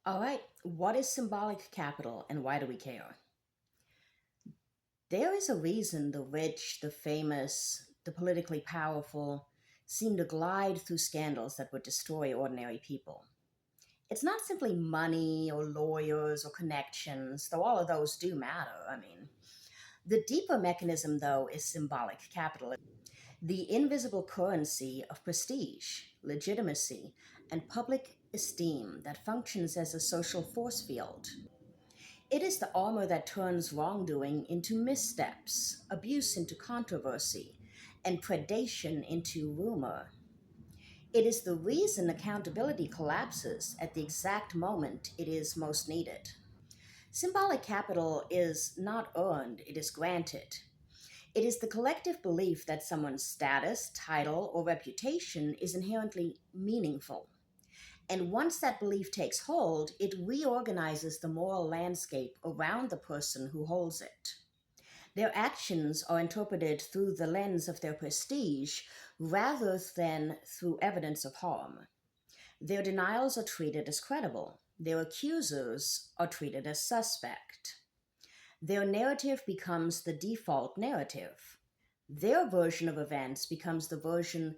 All right, what is symbolic capital and why do we care? There is a reason the rich, the famous, the politically powerful seem to glide through scandals that would destroy ordinary people. It's not simply money or lawyers or connections, though all of those do matter. The deeper mechanism, though, is symbolic capital, the invisible currency of prestige, legitimacy, and public esteem that functions as a social force field. It is the armor that turns wrongdoing into missteps, abuse into controversy, and predation into rumor. It is the reason accountability collapses at the exact moment it is most needed. Symbolic capital is not earned, it is granted. It is the collective belief that someone's status, title, or reputation is inherently meaningful. And once that belief takes hold, it reorganizes the moral landscape around the person who holds it. Their actions are interpreted through the lens of their prestige rather than through evidence of harm. Their denials are treated as credible. Their accusers are treated as suspect. Their narrative becomes the default narrative. Their version of events becomes the version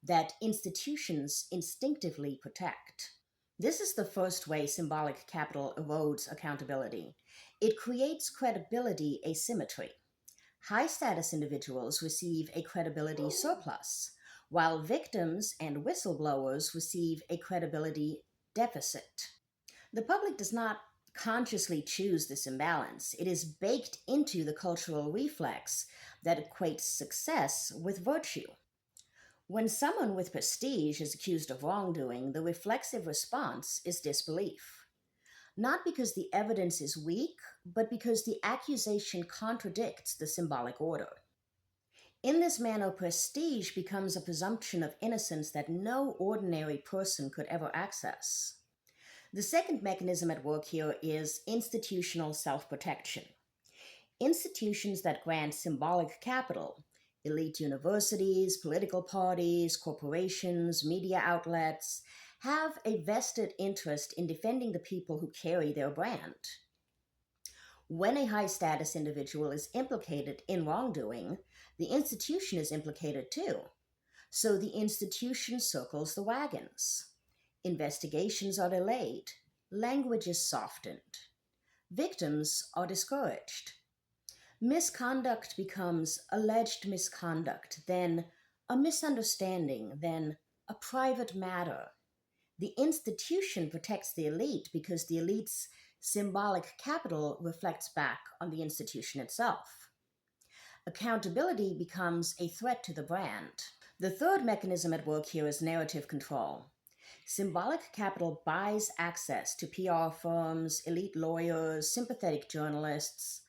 that institutions instinctively protect. This is the first way symbolic capital erodes accountability. It creates credibility asymmetry. High status individuals receive a credibility surplus, while victims and whistleblowers receive a credibility deficit. The public does not consciously choose this imbalance. It is baked into the cultural reflex that equates success with virtue. When someone with prestige is accused of wrongdoing, the reflexive response is disbelief. Not because the evidence is weak, but because the accusation contradicts the symbolic order. In this manner, prestige becomes a presumption of innocence that no ordinary person could ever access. The second mechanism at work here is institutional self protection. Institutions that grant symbolic capital, elite universities, political parties, corporations, media outlets, have a vested interest in defending the people who carry their brand. When a high status individual is implicated in wrongdoing, the institution is implicated too. So the institution circles the wagons. Investigations are delayed. Language is softened. Victims are discouraged. Misconduct becomes alleged misconduct, then a misunderstanding, then a private matter. The institution protects the elite because the elite's symbolic capital reflects back on the institution itself. Accountability becomes a threat to the brand. The third mechanism at work here is narrative control. Symbolic capital buys access to PR firms, elite lawyers, sympathetic journalists,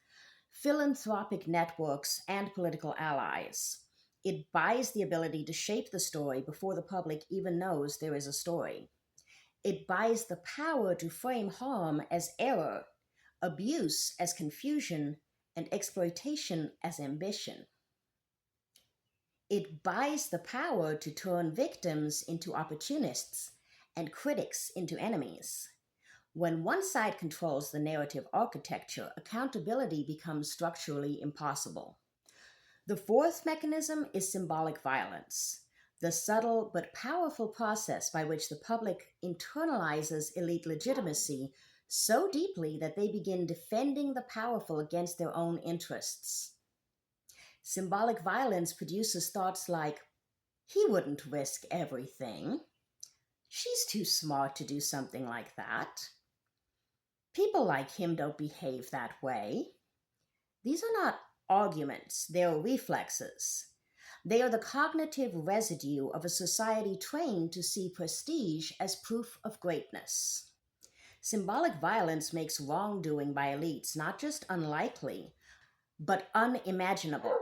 philanthropic networks, and political allies. It buys the ability to shape the story before the public even knows there is a story. It buys the power to frame harm as error, abuse as confusion, and exploitation as ambition. It buys the power to turn victims into opportunists and critics into enemies. When one side controls the narrative architecture, accountability becomes structurally impossible. The fourth mechanism is symbolic violence, the subtle but powerful process by which the public internalizes elite legitimacy so deeply that they begin defending the powerful against their own interests. Symbolic violence produces thoughts like, he wouldn't risk everything. She's too smart to do something like that. People like him don't behave that way. These are not arguments, they are reflexes. They are the cognitive residue of a society trained to see prestige as proof of greatness. Symbolic violence makes wrongdoing by elites not just unlikely, but unimaginable.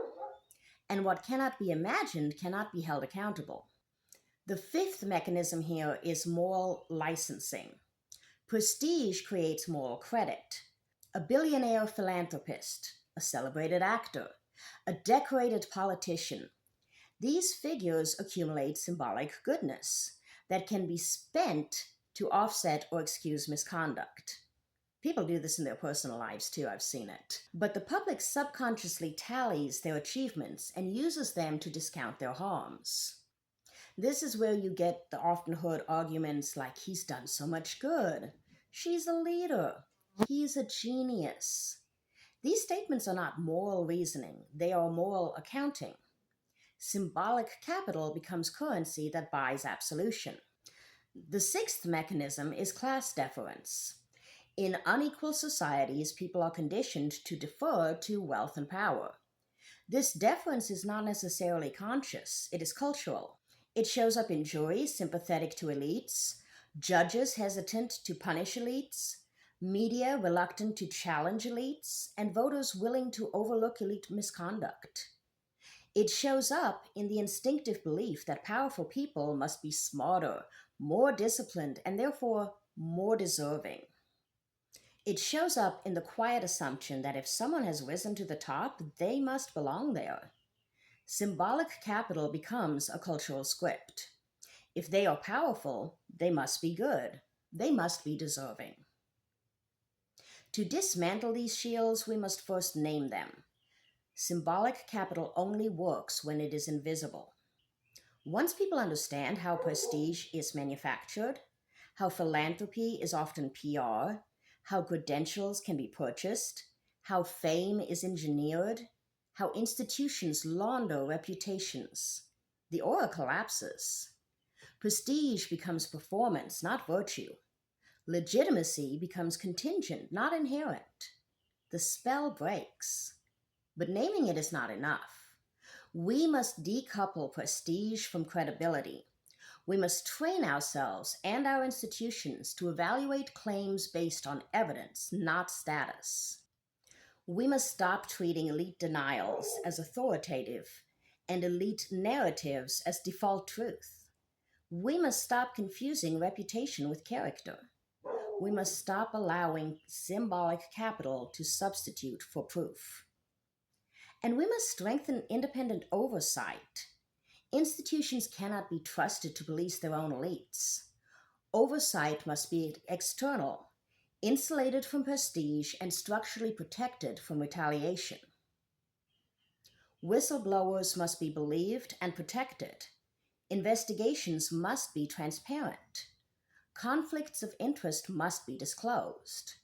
And what cannot be imagined cannot be held accountable. The fifth mechanism here is moral licensing. Prestige creates moral credit. A billionaire philanthropist, a celebrated actor, a decorated politician. These figures accumulate symbolic goodness that can be spent to offset or excuse misconduct. People do this in their personal lives too, I've seen it. But the public subconsciously tallies their achievements and uses them to discount their harms. This is where you get the often heard arguments like, he's done so much good, she's a leader, he's a genius. These statements are not moral reasoning, they are moral accounting. Symbolic capital becomes currency that buys absolution. The sixth mechanism is class deference. In unequal societies, people are conditioned to defer to wealth and power. This deference is not necessarily conscious, it is cultural. It shows up in juries sympathetic to elites, judges hesitant to punish elites, media reluctant to challenge elites, and voters willing to overlook elite misconduct. It shows up in the instinctive belief that powerful people must be smarter, more disciplined, and therefore more deserving. It shows up in the quiet assumption that if someone has risen to the top, they must belong there. Symbolic capital becomes a cultural script. If they are powerful, they must be good. They must be deserving. To dismantle these shields, we must first name them. Symbolic capital only works when it is invisible. Once people understand how prestige is manufactured, how philanthropy is often PR, how credentials can be purchased, how fame is engineered, how institutions launder reputations, the aura collapses. Prestige becomes performance, not virtue. Legitimacy becomes contingent, not inherent. The spell breaks. But naming it is not enough. We must decouple prestige from credibility. We must train ourselves and our institutions to evaluate claims based on evidence, not status. We must stop treating elite denials as authoritative and elite narratives as default truth. We must stop confusing reputation with character. We must stop allowing symbolic capital to substitute for proof. And we must strengthen independent oversight. Institutions cannot be trusted to police their own elites. Oversight must be external, insulated from prestige, and structurally protected from retaliation. Whistleblowers must be believed and protected. Investigations must be transparent. Conflicts of interest must be disclosed.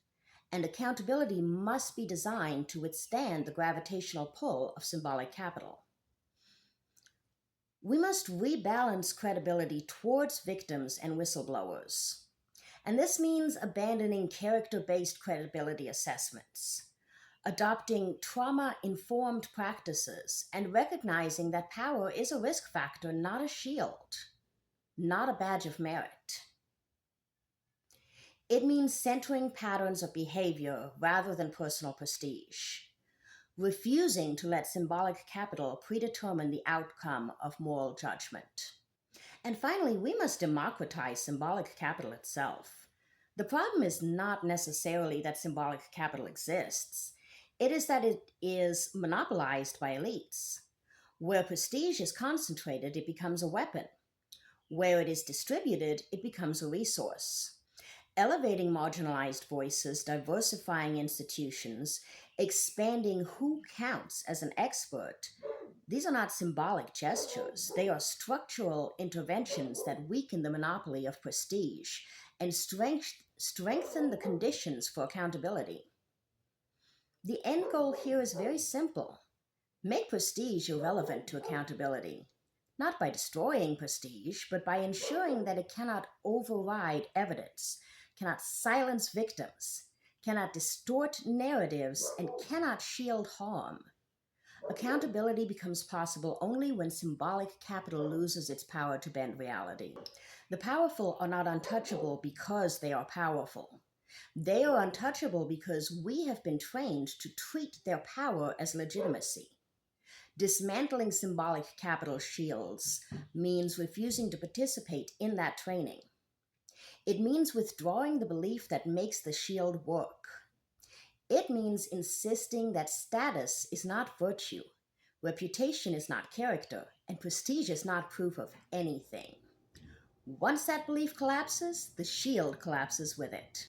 And accountability must be designed to withstand the gravitational pull of symbolic capital. We must rebalance credibility towards victims and whistleblowers. And this means abandoning character-based credibility assessments, adopting trauma-informed practices, and recognizing that power is a risk factor, not a shield, not a badge of merit. It means centering patterns of behavior rather than personal prestige, refusing to let symbolic capital predetermine the outcome of moral judgment. And finally, we must democratize symbolic capital itself. The problem is not necessarily that symbolic capital exists. It is that it is monopolized by elites. Where prestige is concentrated, it becomes a weapon. Where it is distributed, it becomes a resource. Elevating marginalized voices, diversifying institutions, expanding who counts as an expert, these are not symbolic gestures. They are structural interventions that weaken the monopoly of prestige and strengthen the conditions for accountability. The end goal here is very simple. Make prestige irrelevant to accountability, not by destroying prestige, but by ensuring that it cannot override evidence, cannot silence victims, cannot distort narratives, and cannot shield harm. Accountability becomes possible only when symbolic capital loses its power to bend reality. The powerful are not untouchable because they are powerful. They are untouchable because we have been trained to treat their power as legitimacy. Dismantling symbolic capital shields means refusing to participate in that training. It means withdrawing the belief that makes the shield work. It means insisting that status is not virtue, reputation is not character, and prestige is not proof of anything. Once that belief collapses, the shield collapses with it.